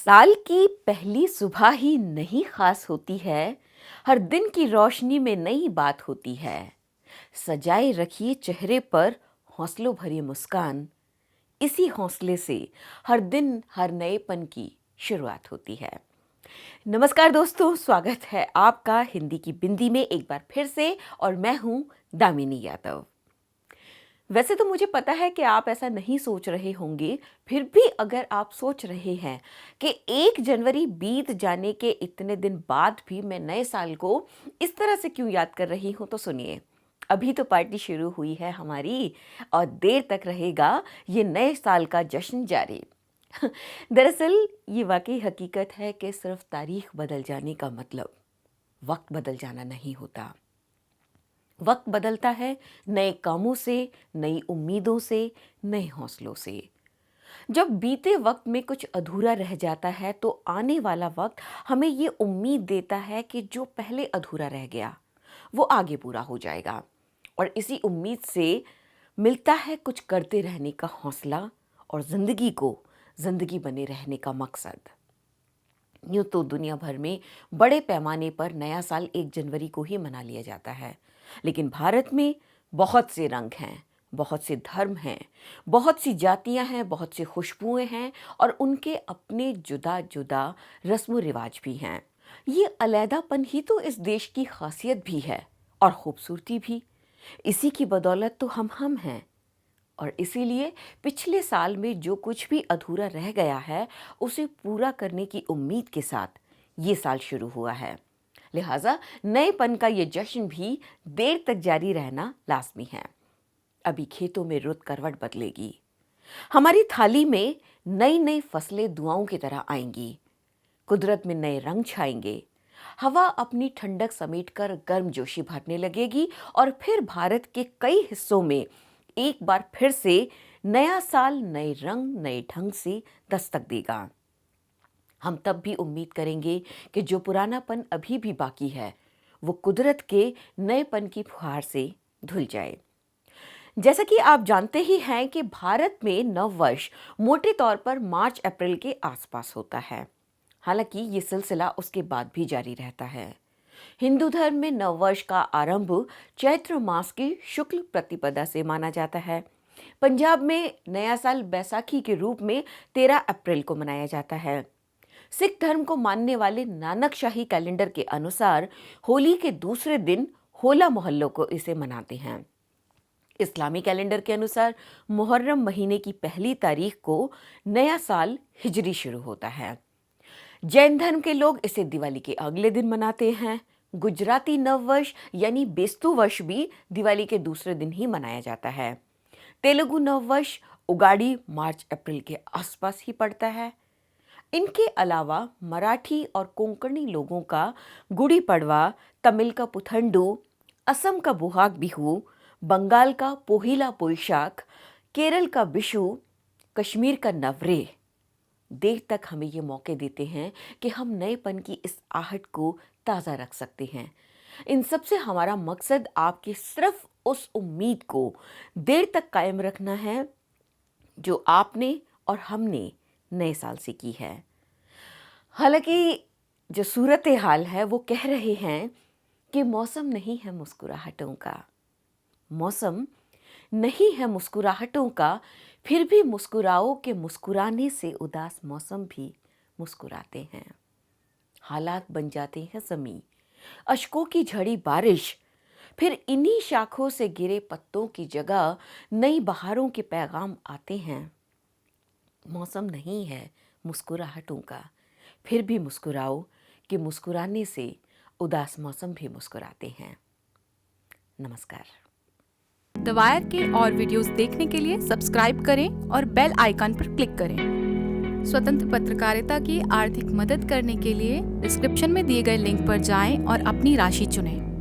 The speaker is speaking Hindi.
साल की पहली सुबह ही नहीं खास होती है। हर दिन की रोशनी में नई बात होती है। सजाए रखिए चेहरे पर हौसलों भरी मुस्कान। इसी हौसले से हर दिन हर नएपन की शुरुआत होती है। नमस्कार दोस्तों, स्वागत है आपका हिंदी की बिंदी में एक बार फिर से। और मैं हूं दामिनी यादव। वैसे तो मुझे पता है कि आप ऐसा नहीं सोच रहे होंगे, फिर भी अगर आप सोच रहे हैं कि 1 जनवरी बीत जाने के इतने दिन बाद भी मैं नए साल को इस तरह से क्यों याद कर रही हूं, तो सुनिए। अभी तो पार्टी शुरू हुई है हमारी और देर तक रहेगा ये नए साल का जश्न जारी। दरअसल ये वाकई हकीकत है कि सिर्फ तारीख बदल जाने का मतलब वक्त बदल जाना नहीं होता। वक्त बदलता है नए कामों से, नई उम्मीदों से, नए हौसलों से। जब बीते वक्त में कुछ अधूरा रह जाता है तो आने वाला वक्त हमें ये उम्मीद देता है कि जो पहले अधूरा रह गया वो आगे पूरा हो जाएगा। और इसी उम्मीद से मिलता है कुछ करते रहने का हौसला और जिंदगी को जिंदगी बने रहने का मकसद। यूँ तो दुनिया भर में बड़े पैमाने पर नया साल 1 जनवरी को ही मना लिया जाता है, लेकिन भारत में बहुत से रंग हैं, बहुत से धर्म हैं, बहुत सी जातियां हैं, बहुत से खुशबुएं हैं और उनके अपने जुदा जुदा रस्म रिवाज भी हैं। ये अलैदापन ही तो इस देश की खासियत भी है और खूबसूरती भी। इसी की बदौलत तो हम हैं। और इसीलिए पिछले साल में जो कुछ भी अधूरा रह गया है उसे पूरा करने की उम्मीद के साथ ये साल शुरू हुआ है। लिहाजा नएपन का ये जश्न भी देर तक जारी रहना लाजमी है। अभी खेतों में रुत करवट बदलेगी, हमारी थाली में नई नई फसलें दुआओं की तरह आएंगी, कुदरत में नए रंग छाएंगे, हवा अपनी ठंडक समेटकर गर्मजोशी भरने लगेगी और फिर भारत के कई हिस्सों में एक बार फिर से नया साल नए रंग नए ढंग से दस्तक देगा। हम तब भी उम्मीद करेंगे कि जो पुरानापन अभी भी बाकी है वो कुदरत के नएपन की फुहार से धुल जाए। जैसा कि आप जानते ही हैं कि भारत में नव वर्ष मोटे तौर पर मार्च अप्रैल के आसपास होता है। हालांकि ये सिलसिला उसके बाद भी जारी रहता है। हिंदू धर्म में नववर्ष का आरंभ चैत्र मास की शुक्ल प्रतिपदा से माना जाता है। पंजाब में नया साल बैसाखी के रूप में 13 अप्रैल को मनाया जाता है। सिख धर्म को मानने वाले नानक शाही कैलेंडर के अनुसार होली के दूसरे दिन होला मोहल्लों को इसे मनाते हैं। इस्लामी कैलेंडर के अनुसार मुहर्रम महीने की पहली तारीख को नया साल हिजरी शुरू होता है। जैन धर्म के लोग इसे दिवाली के अगले दिन मनाते हैं। गुजराती नववर्ष यानी बेस्तु वर्ष भी दिवाली के दूसरे दिन ही मनाया जाता है। तेलुगु नववर्ष उगाड़ी मार्च अप्रैल के आसपास ही पड़ता है। इनके अलावा मराठी और कोंकणी लोगों का गुड़ी पड़वा, तमिल का पुथंडू, असम का बुहाग बिहू, बंगाल का पोहिला पोइशाक, केरल का विशु, कश्मीर का नवरेह देर तक हमें ये मौके देते हैं कि हम नएपन की इस आहट को ताज़ा रख सकते हैं। इन सब से हमारा मकसद आपकी सिर्फ उस उम्मीद को देर तक कायम रखना है जो आपने और हमने नए साल से की है। हालांकि जो सूरत हाल है वो कह रहे हैं कि मौसम नहीं है मुस्कुराहटों का, मौसम नहीं है मुस्कुराहटों का, फिर भी मुस्कुराओ के मुस्कुराने से उदास मौसम भी मुस्कुराते हैं। हालात बन जाते हैं ज़मीं, अश्कों की झड़ी बारिश, फिर इन्हीं शाखों से गिरे पत्तों की जगह नई बहारों के पैगाम आते हैं। मौसम नहीं है मुस्कुराहटों का, फिर भी मुस्कुराओ कि मुस्कुराने से उदास मौसम भी मुस्कुराते हैं। नमस्कार। द वायर के और वीडियोस देखने के लिए सब्सक्राइब करें और बेल आइकन पर क्लिक करें। स्वतंत्र पत्रकारिता की आर्थिक मदद करने के लिए डिस्क्रिप्शन में दिए गए लिंक पर जाएं और अपनी राशि चुनें।